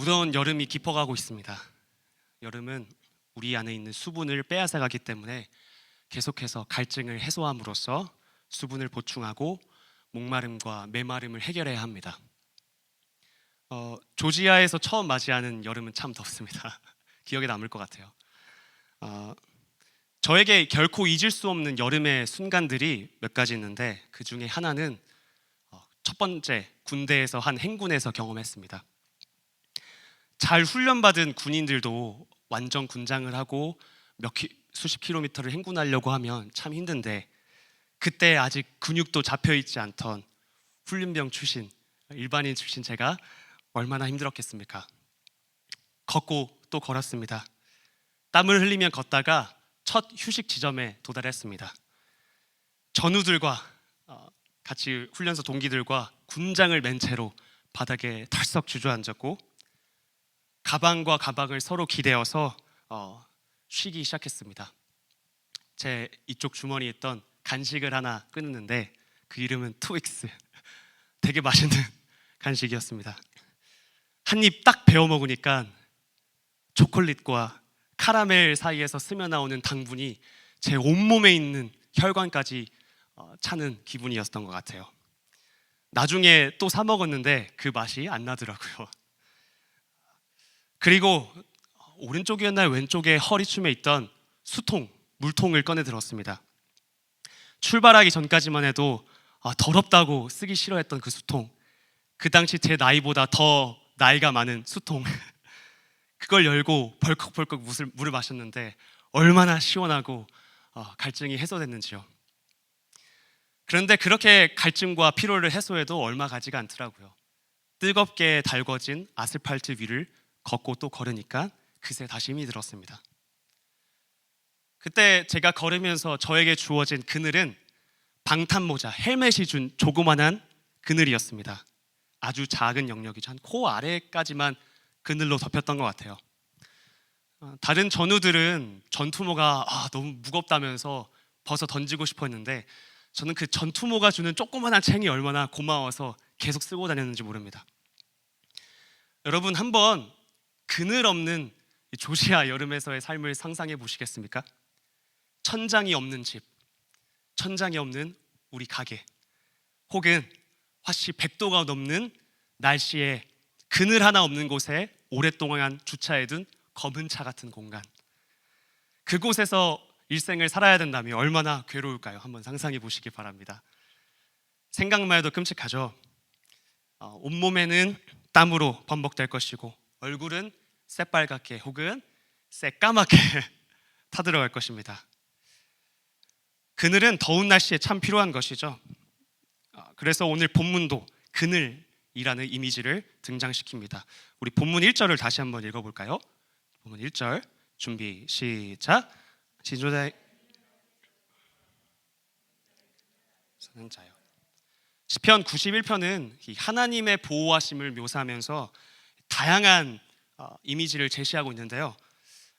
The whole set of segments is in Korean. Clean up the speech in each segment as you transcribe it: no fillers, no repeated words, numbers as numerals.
무더운 여름이 깊어가고 있습니다. 여름은 우리 안에 있는 수분을 빼앗아가기 때문에 계속해서 갈증을 해소함으로써 수분을 보충하고 목마름과 메마름을 해결해야 합니다. 조지아에서 처음 맞이하는 여름은 참 덥습니다. 기억에 남을 것 같아요. 저에게 결코 잊을 수 없는 여름의 순간들이 몇 가지 있는데, 그 중에 하나는 첫 번째, 군대에서 한 행군에서 경험했습니다. 잘 훈련받은 군인들도 완전 군장을 하고 수십 킬로미터를 행군하려고 하면 참 힘든데, 그때 아직 근육도 잡혀있지 않던 훈련병 출신, 일반인 출신 제가 얼마나 힘들었겠습니까? 걷고 또 걸었습니다. 땀을 흘리며 걷다가 첫 휴식 지점에 도달했습니다. 전우들과 같이 훈련소 동기들과 군장을 맨 채로 바닥에 털썩 주저앉았고, 가방과 가방을 서로 기대어서 쉬기 시작했습니다. 제 이쪽 주머니에 있던 간식을 하나 끊었는데 그 이름은 트윅스. 되게 맛있는 간식이었습니다. 한 입 딱 베어 먹으니까 초콜릿과 카라멜 사이에서 스며나오는 당분이 제 온몸에 있는 혈관까지 차는 기분이었던 것 같아요. 나중에 또 사 먹었는데 그 맛이 안 나더라고요. 그리고 오른쪽이었나요? 왼쪽에 허리춤에 있던 물통을 꺼내 들었습니다. 출발하기 전까지만 해도 더럽다고 쓰기 싫어했던 그 수통, 그 당시 제 나이보다 더 나이가 많은 수통, 그걸 열고 벌컥벌컥 물을 마셨는데 얼마나 시원하고 갈증이 해소됐는지요. 그런데 그렇게 갈증과 피로를 해소해도 얼마 가지가 않더라고요. 뜨겁게 달궈진 아스팔트 위를 걷고 또 걸으니까 그새 다시 힘이 들었습니다. 그때 제가 걸으면서 저에게 주어진 그늘은 방탄모자, 헬멧이 준 조그만한 그늘이었습니다. 아주 작은 영역이죠. 한 코 아래까지만 그늘로 덮였던 것 같아요. 다른 전우들은 전투모가 너무 무겁다면서 벗어 던지고 싶어 했는데, 저는 그 전투모가 주는 조그만한 챙이 얼마나 고마워서 계속 쓰고 다녔는지 모릅니다. 여러분, 한번 그늘 없는 조지아 여름에서의 삶을 상상해 보시겠습니까? 천장이 없는 집, 천장이 없는 우리 가게, 혹은 화씨 100도가 넘는 날씨에 그늘 하나 없는 곳에 오랫동안 주차해둔 검은 차 같은 공간, 그곳에서 일생을 살아야 된다면 얼마나 괴로울까요? 한번 상상해 보시기 바랍니다. 생각만 해도 끔찍하죠. 온몸에는 땀으로 범벅될 것이고, 얼굴은 새빨갛게 혹은 새까맣게 타들어갈 것입니다. 그늘은 더운 날씨에 참 필요한 것이죠. 그래서 오늘 본문도 그늘이라는 이미지를 등장시킵니다. 우리 본문 1절을 다시 한번 읽어볼까요? 본문 1절 준비 시작. 지도자의 선자요. 시편 91편은 하나님의 보호하심을 묘사하면서 다양한 이미지를 제시하고 있는데요,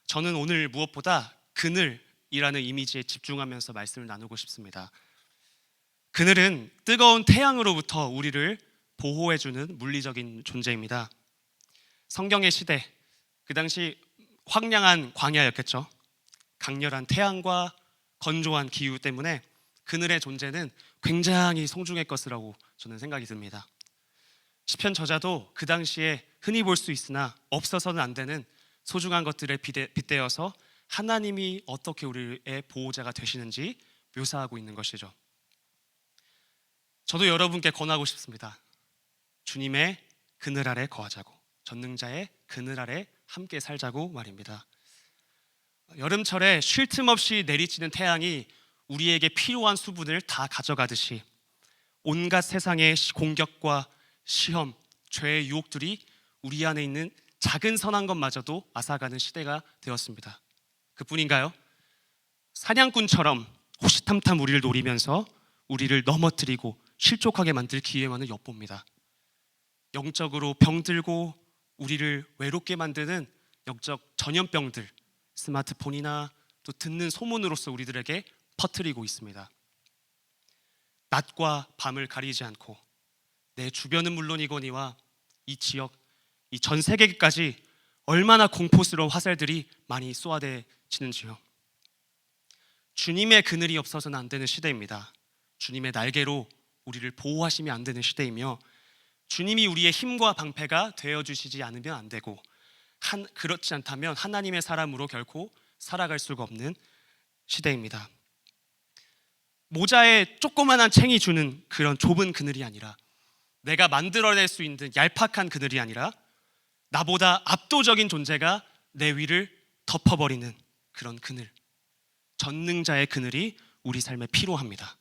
저는 오늘 무엇보다 그늘이라는 이미지에 집중하면서 말씀을 나누고 싶습니다. 그늘은 뜨거운 태양으로부터 우리를 보호해주는 물리적인 존재입니다. 성경의 시대, 그 당시 황량한 광야였겠죠. 강렬한 태양과 건조한 기후 때문에 그늘의 존재는 굉장히 소중할 것이라고 저는 생각이 듭니다. 시편 저자도 그 당시에 흔히 볼 수 있으나 없어서는 안 되는 소중한 것들에 빗대어서 하나님이 어떻게 우리의 보호자가 되시는지 묘사하고 있는 것이죠. 저도 여러분께 권하고 싶습니다. 주님의 그늘 아래 거하자고, 전능자의 그늘 아래 함께 살자고 말입니다. 여름철에 쉴 틈 없이 내리치는 태양이 우리에게 필요한 수분을 다 가져가듯이 온갖 세상의 공격과 시험, 죄의 유혹들이 우리 안에 있는 작은 선한 것마저도 앗아가는 시대가 되었습니다. 그뿐인가요? 사냥꾼처럼 호시탐탐 우리를 노리면서 우리를 넘어뜨리고 실족하게 만들 기회만을 엿봅니다. 영적으로 병들고 우리를 외롭게 만드는 영적 전염병들, 스마트폰이나 또 듣는 소문으로서 우리들에게 퍼뜨리고 있습니다. 낮과 밤을 가리지 않고 내 주변은 물론이거니와 이 지역, 이 전 세계까지 얼마나 공포스러운 화살들이 많이 쏘아대지는지요. 주님의 그늘이 없어서는 안 되는 시대입니다. 주님의 날개로 우리를 보호하시면 안 되는 시대이며, 주님이 우리의 힘과 방패가 되어주시지 않으면 안 되고, 그렇지 않다면 하나님의 사람으로 결코 살아갈 수가 없는 시대입니다. 모자에 조그만한 챙이 주는 그런 좁은 그늘이 아니라, 내가 만들어낼 수 있는 얄팍한 그늘이 아니라, 나보다 압도적인 존재가 내 위를 덮어버리는 그런 그늘, 전능자의 그늘이 우리 삶에 필요합니다.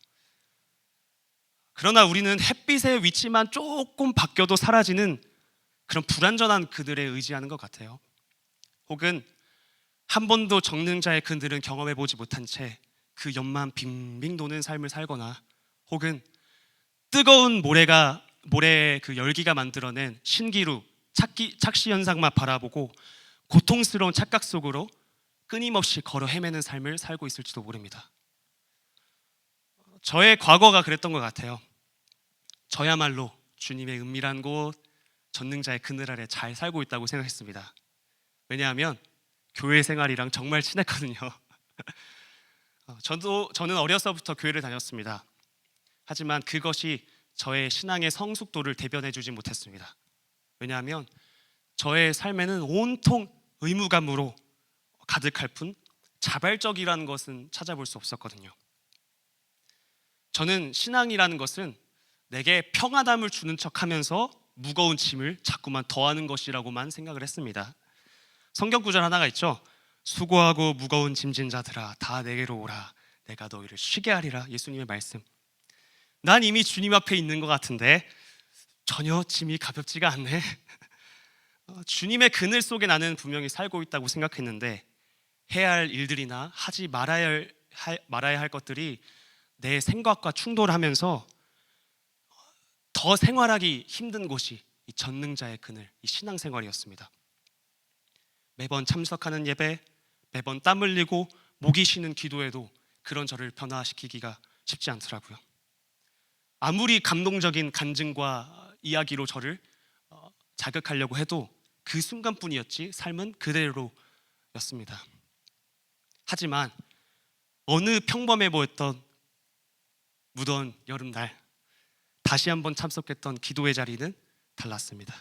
그러나 우리는 햇빛의 위치만 조금 바뀌어도 사라지는 그런 불완전한 그늘에 의지하는 것 같아요. 혹은 한 번도 전능자의 그늘은 경험해 보지 못한 채 그 옆만 빙빙 도는 삶을 살거나, 혹은 뜨거운 모래의 그 열기가 만들어낸 신기루, 착시 현상만 바라보고 고통스러운 착각 속으로 끊임없이 걸어 헤매는 삶을 살고 있을지도 모릅니다. 저의 과거가 그랬던 것 같아요. 저야말로 주님의 은밀한 곳, 전능자의 그늘 아래 잘 살고 있다고 생각했습니다. 왜냐하면 교회 생활이랑 정말 친했거든요. 저는 어려서부터 교회를 다녔습니다. 하지만 그것이 저의 신앙의 성숙도를 대변해주지 못했습니다. 왜냐하면 저의 삶에는 온통 의무감으로 가득할 뿐 자발적이라는 것은 찾아볼 수 없었거든요. 저는 신앙이라는 것은 내게 평안함을 주는 척하면서 무거운 짐을 자꾸만 더하는 것이라고만 생각을 했습니다. 성경 구절 하나가 있죠. 수고하고 무거운 짐진 자들아 다 내게로 오라 내가 너희를 쉬게 하리라. 예수님의 말씀. 난 이미 주님 앞에 있는 것 같은데 전혀 짐이 가볍지가 않네. 주님의 그늘 속에 나는 분명히 살고 있다고 생각했는데, 해야 할 일들이나 하지 말아야 할 것들이 내 생각과 충돌하면서 더 생활하기 힘든 곳이 이 전능자의 그늘, 이 신앙생활이었습니다. 매번 참석하는 예배, 매번 땀 흘리고 목이 쉬는 기도에도 그런 저를 변화시키기가 쉽지 않더라고요. 아무리 감동적인 간증과 이야기로 저를 자극하려고 해도 그 순간뿐이었지 삶은 그대로였습니다. 하지만 어느 평범해 보였던 무더운 여름날, 다시 한번 참석했던 기도의 자리는 달랐습니다.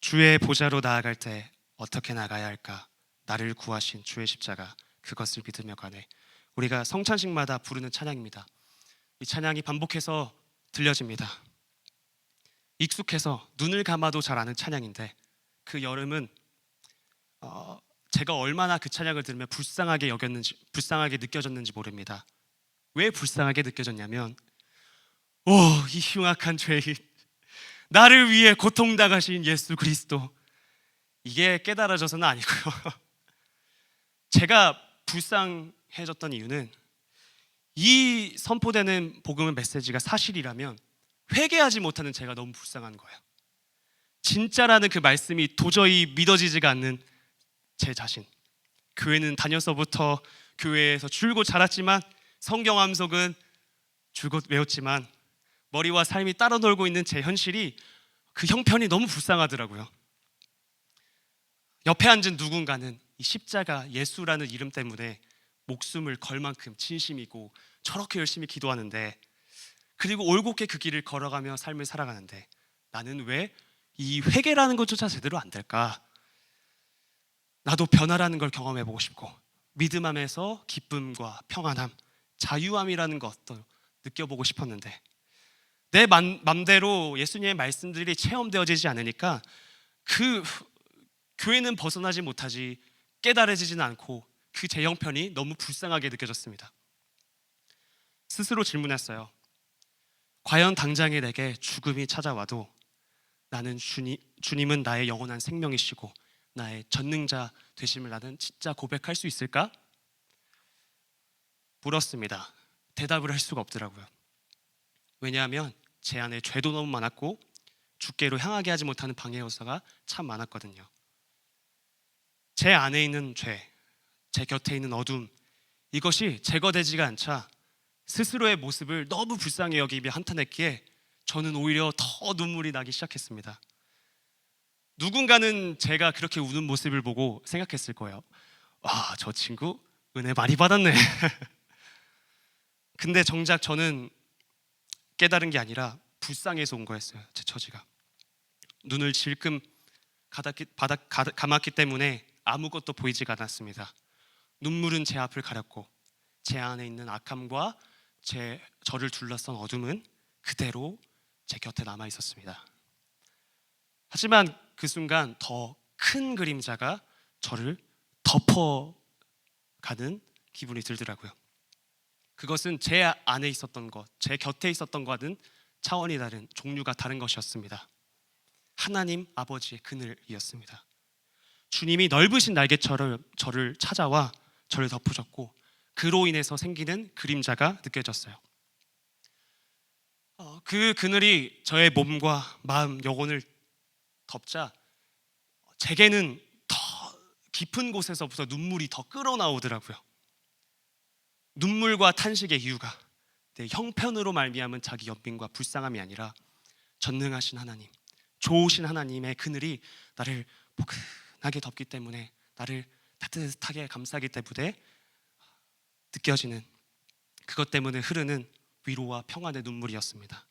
주의 보좌로 나아갈 때 어떻게 나가야 할까? 나를 구하신 주의 십자가, 그것을 믿으며 가네. 우리가 성찬식마다 부르는 찬양입니다. 이 찬양이 반복해서 들려집니다. 익숙해서 눈을 감아도 잘 아는 찬양인데, 그 여름은 제가 얼마나 그 찬양을 들으며 불쌍하게 느껴졌는지 모릅니다. 왜 불쌍하게 느껴졌냐면, 이 흉악한 죄인, 나를 위해 고통당하신 예수 그리스도, 이게 깨달아져서는 아니고요. 제가 불쌍해졌던 이유는, 이 선포되는 복음의 메시지가 사실이라면 회개하지 못하는 제가 너무 불쌍한 거예요. 진짜라는 그 말씀이 도저히 믿어지지가 않는 제 자신. 교회는 다녀서부터 교회에서 줄곧 자랐지만, 성경 암송은 줄곧 외웠지만, 머리와 삶이 따로 놀고 있는 제 현실이, 그 형편이 너무 불쌍하더라고요. 옆에 앉은 누군가는 이 십자가 예수라는 이름 때문에 목숨을 걸 만큼 진심이고 저렇게 열심히 기도하는데, 그리고 올곧게 그 길을 걸어가며 삶을 살아가는데, 나는 왜 이 회개라는 것조차 제대로 안 될까? 나도 변화라는 걸 경험해보고 싶고, 믿음 안에서 기쁨과 평안함, 자유함이라는 것도 느껴보고 싶었는데, 내 맘대로 예수님의 말씀들이 체험되어지지 않으니까 그 교회는 벗어나지 못하지, 깨달아지지는 않고 그 제 형편이 너무 불쌍하게 느껴졌습니다. 스스로 질문했어요. 과연 당장에 내게 죽음이 찾아와도 나는 주님은 나의 영원한 생명이시고 나의 전능자 되심을 나는 진짜 고백할 수 있을까? 물었습니다. 대답을 할 수가 없더라고요. 왜냐하면 제 안에 죄도 너무 많았고 주께로 향하게 하지 못하는 방해 요소가 참 많았거든요. 제 안에 있는 죄, 제 곁에 있는 어둠, 이것이 제거되지가 않자 스스로의 모습을 너무 불쌍히 여기며 한탄했기에 저는 오히려 더 눈물이 나기 시작했습니다. 누군가는 제가 그렇게 우는 모습을 보고 생각했을 거예요. 와, 저 친구 은혜 많이 받았네. 근데 정작 저는 깨달은 게 아니라 불쌍해서 온 거였어요. 제 처지가. 눈을 질끔 감았기 때문에 아무것도 보이지가 않았습니다. 눈물은 제 앞을 가렸고 제 안에 있는 악함과 저를 둘러싼 어둠은 그대로 제 곁에 남아 있었습니다. 하지만 그 순간 더 큰 그림자가 저를 덮어가는 기분이 들더라고요. 그것은 제 안에 있었던 것, 제 곁에 있었던 것과는 차원이 다른, 종류가 다른 것이었습니다. 하나님 아버지의 그늘이었습니다. 주님이 넓으신 날개처럼 저를 찾아와 저를 덮으셨고 그로 인해서 생기는 그림자가 느껴졌어요. 그 그늘이 저의 몸과 마음, 영혼을 덮자 제게는 더 깊은 곳에서부터 눈물이 더 끓어나오더라고요. 눈물과 탄식의 이유가 내 형편으로 말미암은 자기 연민과 불쌍함이 아니라 전능하신 하나님, 좋으신 하나님의 그늘이 나를 포근하게 덮기 때문에, 나를 따뜻하게 감싸기 때문에 느껴지는, 그것 때문에 흐르는 위로와 평안의 눈물이었습니다.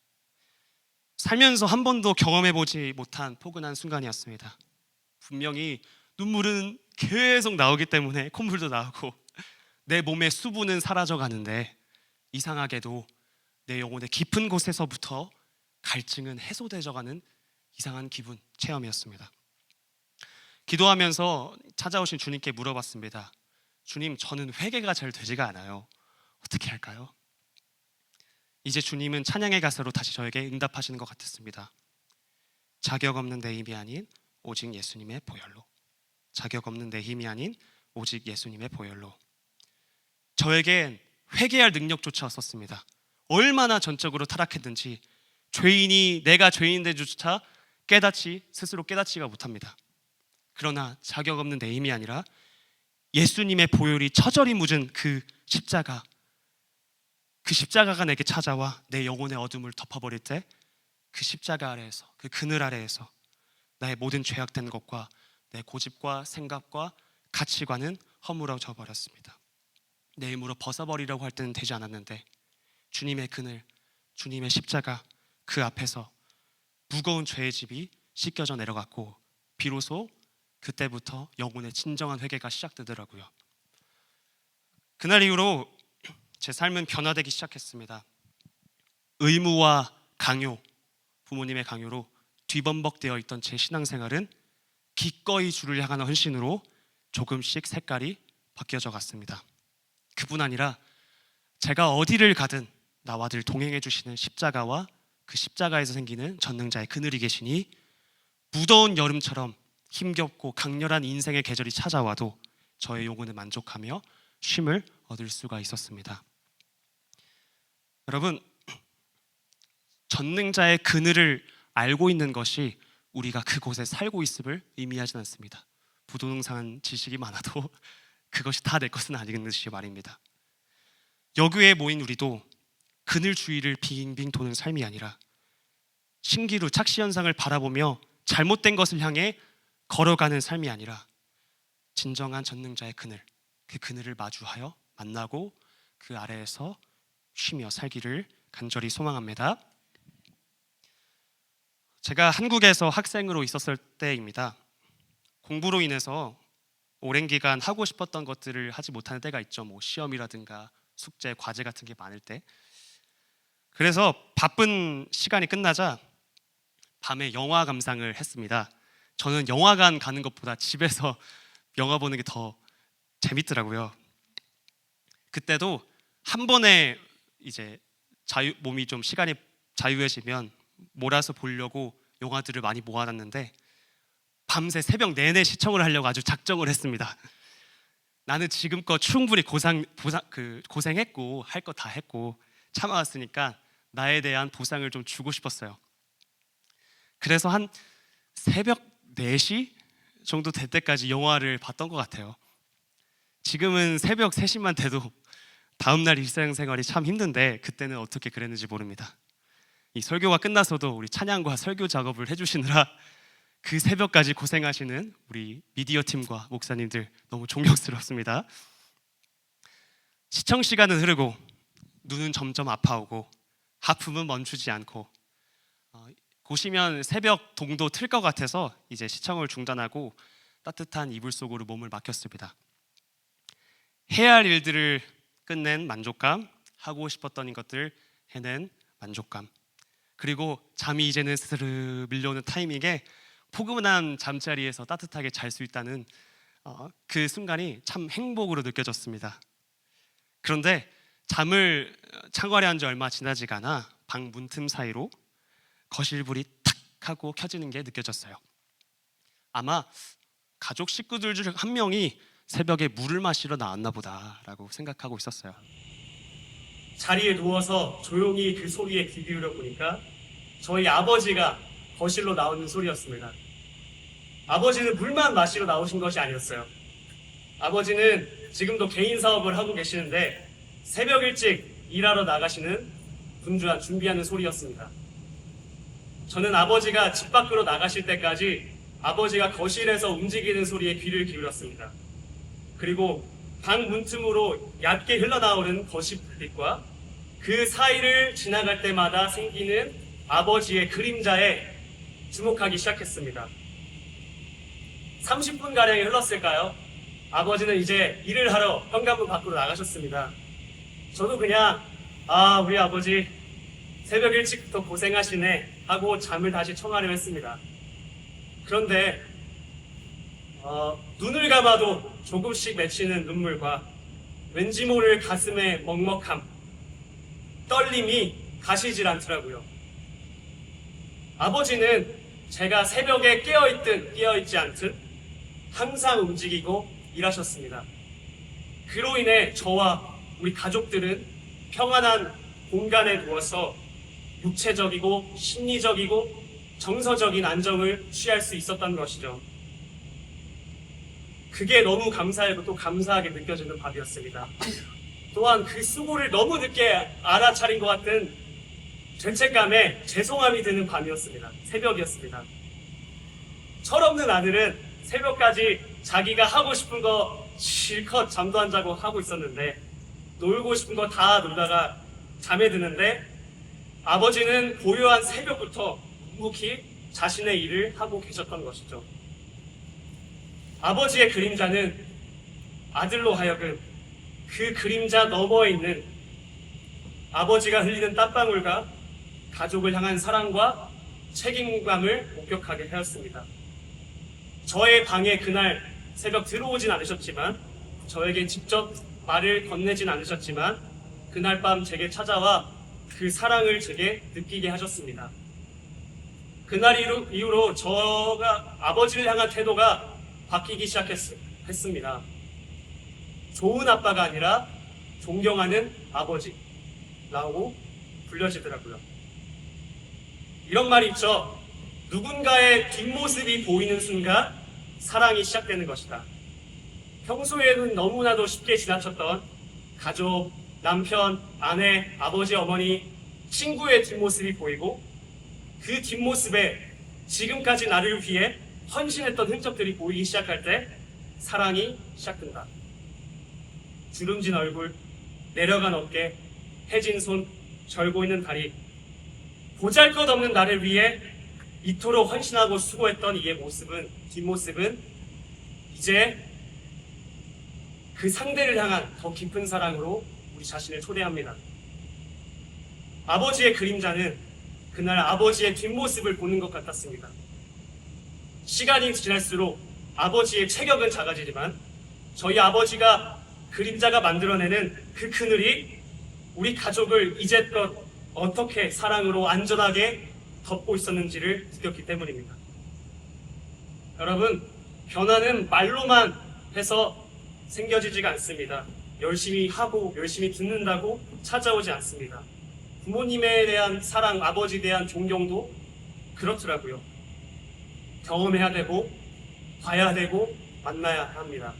살면서 한 번도 경험해보지 못한 포근한 순간이었습니다. 분명히 눈물은 계속 나오기 때문에 콧물도 나오고 내 몸의 수분은 사라져가는데 이상하게도 내 영혼의 깊은 곳에서부터 갈증은 해소되어가는 이상한 기분, 체험이었습니다. 기도하면서 찾아오신 주님께 물어봤습니다. 주님, 저는 회개가 잘 되지가 않아요. 어떻게 할까요? 이제 주님은 찬양의 가사로 다시 저에게 응답하시는 것 같았습니다. 자격 없는 내 힘이 아닌 오직 예수님의 보혈로. 자격 없는 내 힘이 아닌 오직 예수님의 보혈로. 저에겐 회개할 능력조차 없었습니다. 얼마나 전적으로 타락했는지, 죄인이 내가 죄인인데조차 스스로 깨닫지가 못합니다. 그러나 자격 없는 내 힘이 아니라 예수님의 보혈이 처절히 묻은 그 십자가가 내게 찾아와 내 영혼의 어둠을 덮어버릴 때, 그 십자가 아래에서, 그 그늘 아래에서 나의 모든 죄악된 것과 내 고집과 생각과 가치관은 허물어져 버렸습니다. 내 힘으로 벗어버리려고 할 때는 되지 않았는데 주님의 그늘, 주님의 십자가, 그 앞에서 무거운 죄의 집이 씻겨져 내려갔고 비로소 그때부터 영혼의 진정한 회개가 시작되더라고요. 그날 이후로 제 삶은 변화되기 시작했습니다. 의무와 강요, 부모님의 강요로 뒤범벅되어 있던 제 신앙생활은 기꺼이 주를 향하는 헌신으로 조금씩 색깔이 바뀌어져 갔습니다. 그뿐 아니라 제가 어디를 가든 나와 늘 동행해 주시는 십자가와 그 십자가에서 생기는 전능자의 그늘이 계시니 무더운 여름처럼 힘겹고 강렬한 인생의 계절이 찾아와도 저의 영혼은 만족하며 쉼을 얻을 수가 있었습니다. 여러분, 전능자의 그늘을 알고 있는 것이 우리가 그곳에 살고 있음을 의미하지는 않습니다. 부동산 지식이 많아도 그것이 다 내 것은 아닌 듯이 말입니다. 여교에 모인 우리도 그늘 주위를 빙빙 도는 삶이 아니라 신기루 착시 현상을 바라보며 잘못된 것을 향해 걸어가는 삶이 아니라 진정한 전능자의 그늘, 그 그늘을 마주하여 만나고 그 아래에서 쉬며 살기를 간절히 소망합니다. 제가 한국에서 학생으로 있었을 때입니다. 공부로 인해서 오랜 기간 하고 싶었던 것들을 하지 못하는 때가 있죠. 시험이라든가 숙제, 과제 같은 게 많을 때. 그래서 바쁜 시간이 끝나자 밤에 영화 감상을 했습니다. 저는 영화관 가는 것보다 집에서 영화 보는 게 더 재밌더라고요. 그때도 한 번에 이제 몸이 좀 시간이 자유해지면 몰아서 보려고 영화들을 많이 모아놨는데 밤새 새벽 내내 시청을 하려고 아주 작정을 했습니다. 나는 지금껏 충분히 고생했고 할 거 다 했고 참아왔으니까 나에 대한 보상을 좀 주고 싶었어요. 그래서 한 새벽 4시 정도 될 때까지 영화를 봤던 것 같아요. 지금은 새벽 3시만 돼도 다음날 일상생활이 참 힘든데 그때는 어떻게 그랬는지 모릅니다. 이 설교가 끝나서도 우리 찬양과 설교 작업을 해주시느라 그 새벽까지 고생하시는 우리 미디어 팀과 목사님들 너무 존경스럽습니다. 시청 시간은 흐르고 눈은 점점 아파오고 하품은 멈추지 않고 보시면 새벽 동도 틀 것 같아서 이제 시청을 중단하고 따뜻한 이불 속으로 몸을 맡겼습니다. 해야 할 일들을 끝낸 만족감, 하고 싶었던 것들 해낸 만족감, 그리고 잠이 이제는 스르르 밀려오는 타이밍에 포근한 잠자리에서 따뜻하게 잘 수 있다는 그 순간이 참 행복으로 느껴졌습니다. 그런데 잠을 창궐한 지 얼마 지나지가 않아 방 문틈 사이로 거실불이 탁 하고 켜지는 게 느껴졌어요. 아마 가족 식구들 중 한 명이 새벽에 물을 마시러 나왔나 보다라고 생각하고 있었어요. 자리에 누워서 조용히 그 소리에 귀 기울여 보니까 저희 아버지가 거실로 나오는 소리였습니다. 아버지는 물만 마시러 나오신 것이 아니었어요. 아버지는 지금도 개인 사업을 하고 계시는데 새벽 일찍 일하러 나가시는 분주한 준비하는 소리였습니다. 저는 아버지가 집 밖으로 나가실 때까지 아버지가 거실에서 움직이는 소리에 귀를 기울였습니다. 그리고 방 문틈으로 얕게 흘러나오는 거실빛과 그 사이를 지나갈 때마다 생기는 아버지의 그림자에 주목하기 시작했습니다. 30분가량이 흘렀을까요? 아버지는 이제 일을 하러 현관문 밖으로 나가셨습니다. 저도 그냥 우리 아버지 새벽 일찍부터 고생하시네 하고 잠을 다시 청하려 했습니다. 그런데 눈을 감아도 조금씩 맺히는 눈물과 왠지 모를 가슴의 먹먹함, 떨림이 가시질 않더라고요. 아버지는 제가 새벽에 깨어있든 깨어있지 않든 항상 움직이고 일하셨습니다. 그로 인해 저와 우리 가족들은 평안한 공간에 누워서 육체적이고 심리적이고 정서적인 안정을 취할 수 있었던 것이죠. 그게 너무 감사하고 또 감사하게 느껴지는 밤이었습니다. 또한 그 수고를 너무 늦게 알아차린 것 같은 죄책감에 죄송함이 드는 밤이었습니다. 새벽이었습니다. 철없는 아들은 새벽까지 자기가 하고 싶은 거 실컷 잠도 안 자고 하고 있었는데 놀고 싶은 거 다 놀다가 잠에 드는데 아버지는 고요한 새벽부터 묵묵히 자신의 일을 하고 계셨던 것이죠. 아버지의 그림자는 아들로 하여금 그 그림자 너머에 있는 아버지가 흘리는 땀방울과 가족을 향한 사랑과 책임감을 목격하게 하였습니다. 저의 방에 그날 새벽 들어오진 않으셨지만, 저에게 직접 말을 건네진 않으셨지만 그날 밤 제게 찾아와 그 사랑을 제게 느끼게 하셨습니다. 그날 이후로 저가 아버지를 향한 태도가 바뀌기 시작했습니다. 좋은 아빠가 아니라 존경하는 아버지라고 불려지더라고요. 이런 말이 있죠. 누군가의 뒷모습이 보이는 순간 사랑이 시작되는 것이다. 평소에는 너무나도 쉽게 지나쳤던 가족, 남편, 아내, 아버지, 어머니, 친구의 뒷모습이 보이고 그 뒷모습에 지금까지 나를 위해 헌신했던 흔적들이 보이기 시작할 때 사랑이 시작된다. 주름진 얼굴, 내려간 어깨, 해진 손, 절고 있는 다리, 보잘것없는 나를 위해 이토록 헌신하고 수고했던 이의 모습은, 뒷모습은 이제 그 상대를 향한 더 깊은 사랑으로 우리 자신을 초대합니다. 아버지의 그림자는 그날 아버지의 뒷모습을 보는 것 같았습니다. 시간이 지날수록 아버지의 체격은 작아지지만 저희 아버지가 그림자가 만들어내는 그 그늘이 우리 가족을 이제껏 어떻게 사랑으로 안전하게 덮고 있었는지를 느꼈기 때문입니다. 여러분, 변화는 말로만 해서 생겨지지가 않습니다. 열심히 하고 열심히 듣는다고 찾아오지 않습니다. 부모님에 대한 사랑, 아버지에 대한 존경도 그렇더라고요. 경험해야 되고 봐야 되고 만나야 합니다.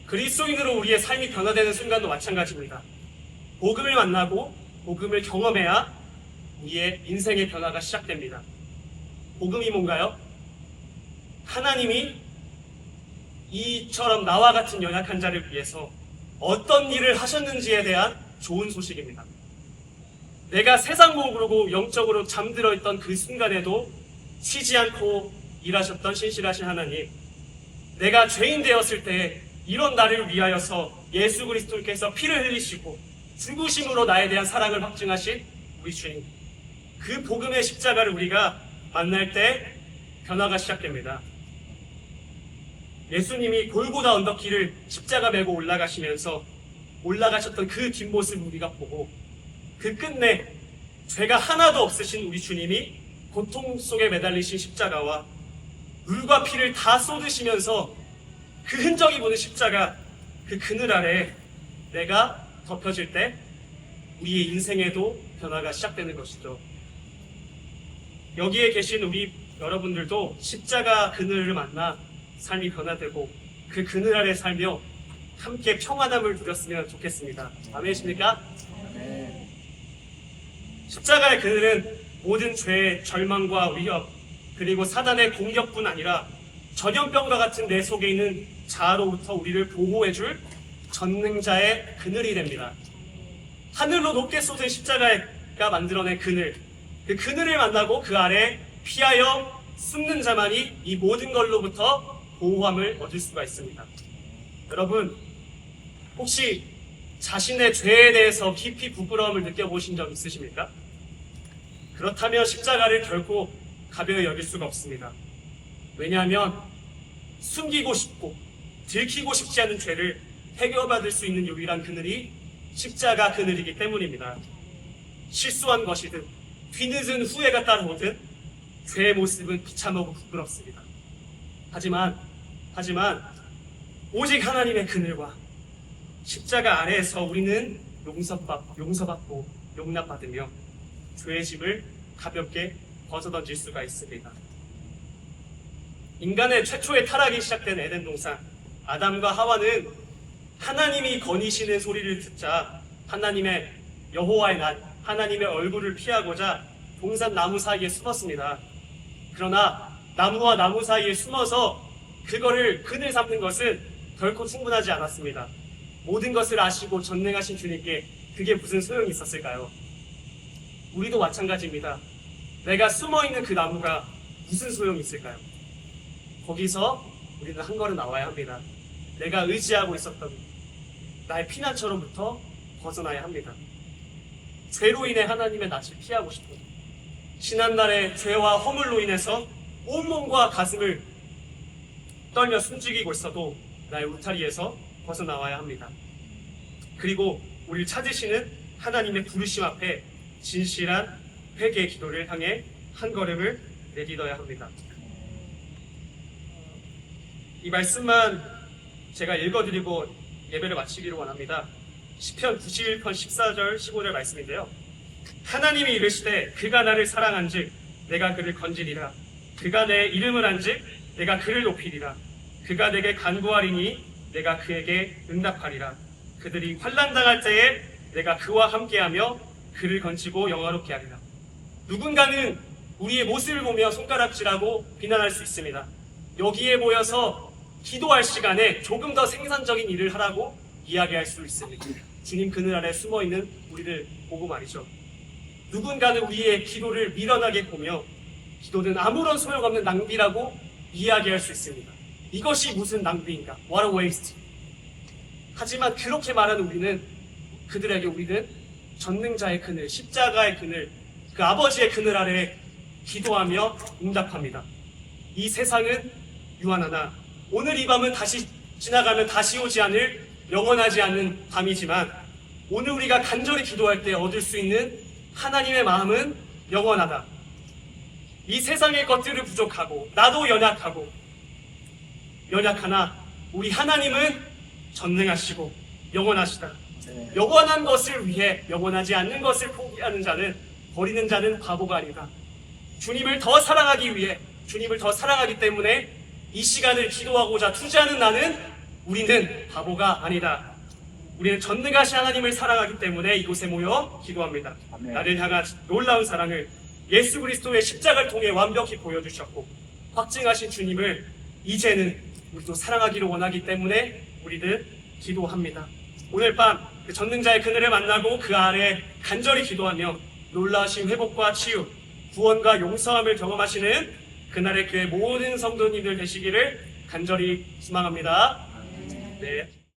그리스도인으로 우리의 삶이 변화되는 순간도 마찬가지입니다. 복음을 만나고 복음을 경험해야 우리의 인생의 변화가 시작됩니다. 복음이 뭔가요? 하나님이 이처럼 나와 같은 연약한 자를 위해서 어떤 일을 하셨는지에 대한 좋은 소식입니다. 내가 세상 모르고 영적으로 잠들어 있던 그 순간에도 쉬지 않고 일하셨던 신실하신 하나님, 내가 죄인 되었을 때 이런 나를 위하여서 예수 그리스도께서 피를 흘리시고 죽으심으로 나에 대한 사랑을 확증하신 우리 주님, 그 복음의 십자가를 우리가 만날 때 변화가 시작됩니다. 예수님이 골고다 언덕길을 십자가 메고 올라가셨던 그 뒷모습을 우리가 보고, 그 끝내 죄가 하나도 없으신 우리 주님이 고통 속에 매달리신 십자가와 물과 피를 다 쏟으시면서 그 흔적이 보는 십자가, 그 그늘 아래 내가 덮여질 때 우리의 인생에도 변화가 시작되는 것이죠. 여기에 계신 우리 여러분들도 십자가 그늘을 만나 삶이 변화되고 그 그늘 아래 살며 함께 평안함을 누렸으면 좋겠습니다. 아멘이십니까? 십자가의 그늘은 모든 죄, 절망과 위협, 그리고 사단의 공격뿐 아니라 전염병과 같은 내 속에 있는 자아로부터 우리를 보호해줄 전능자의 그늘이 됩니다. 하늘로 높게 솟은 십자가가 만들어낸 그늘, 그 그늘을 만나고 그 아래 피하여 숨는 자만이 이 모든 걸로부터 보호함을 얻을 수가 있습니다. 여러분, 혹시 자신의 죄에 대해서 깊이 부끄러움을 느껴보신 적 있으십니까? 그렇다면 십자가를 결코 가벼이 여길 수가 없습니다. 왜냐하면 숨기고 싶고 들키고 싶지 않은 죄를 해결받을 수 있는 유일한 그늘이 십자가 그늘이기 때문입니다. 실수한 것이든 뒤늦은 후회가 따라오든 죄의 모습은 비참하고 부끄럽습니다. 하지만 오직 하나님의 그늘과 십자가 아래에서 우리는 용서받고 용납받으며 죄의 짐을 가볍게 벗어던질 수가 있습니다. 인간의 최초의 타락이 시작된 에덴 동산, 아담과 하와는 하나님이 거니시는 소리를 듣자 하나님의 여호와의 날, 하나님의 얼굴을 피하고자 동산 나무 사이에 숨었습니다. 그러나 나무와 나무 사이에 숨어서 그거를 그늘 삼는 것은 결코 충분하지 않았습니다. 모든 것을 아시고 전능하신 주님께 그게 무슨 소용이 있었을까요? 우리도 마찬가지입니다. 내가 숨어있는 그 나무가 무슨 소용이 있을까요? 거기서 우리는 한 걸음 나와야 합니다. 내가 의지하고 있었던 나의 피난처로부터 벗어나야 합니다. 죄로 인해 하나님의 낯을 피하고 싶고, 지난날의 죄와 허물로 인해서 온몸과 가슴을 떨며 숨죽이고 있어도 나의 울타리에서 벗어나와야 합니다. 그리고 우리를 찾으시는 하나님의 부르심 앞에 진실한 회개의 기도를 향해 한 걸음을 내딛어야 합니다. 이 말씀만 제가 읽어드리고 예배를 마치기를 원합니다. 시편 91편 14절 15절 말씀인데요. 하나님이 이르시되 그가 나를 사랑한즉 내가 그를 건지리라. 그가 내 이름을 한즉 내가 그를 높이리라. 그가 내게 간구하리니 내가 그에게 응답하리라. 그들이 환난당할 때에 내가 그와 함께하며 그를 건지고 영화롭게 하리라. 누군가는 우리의 모습을 보며 손가락질하고 비난할 수 있습니다. 여기에 모여서 기도할 시간에 조금 더 생산적인 일을 하라고 이야기할 수 있습니다. 주님 그늘 아래 숨어있는 우리를 보고 말이죠. 누군가는 우리의 기도를 미련하게 보며 기도는 아무런 소용없는 낭비라고 이야기할 수 있습니다. 이것이 무슨 낭비인가? What a waste. 하지만 그렇게 말하는 그들에게 우리는 전능자의 그늘, 십자가의 그늘, 그 아버지의 그늘 아래 기도하며 응답합니다. 이 세상은 유한하나 오늘 이 밤은 다시 지나가면 다시 오지 않을 영원하지 않은 밤이지만 오늘 우리가 간절히 기도할 때 얻을 수 있는 하나님의 마음은 영원하다. 이 세상의 것들을 부족하고 나도 연약하나 우리 하나님은 전능하시고 영원하시다. 영원한 것을 위해 영원하지 않는 것을 포기하는 자는, 버리는 자는 바보가 아니다. 주님을 더 사랑하기 위해, 주님을 더 사랑하기 때문에 이 시간을 기도하고자 투자하는 우리는 바보가 아니다. 우리는 전능하신 하나님을 사랑하기 때문에 이곳에 모여 기도합니다. 아멘. 나를 향한 놀라운 사랑을 예수 그리스도의 십자가를 통해 완벽히 보여주셨고 확증하신 주님을 이제는 우리도 사랑하기를 원하기 때문에 우리는 기도합니다. 오늘 밤 그 전능자의 그늘을 만나고 그 아래 간절히 기도하며 놀라우신 회복과 치유, 구원과 용서함을 경험하시는 그날의 교회 모든 성도님들 되시기를 간절히 소망합니다. 네.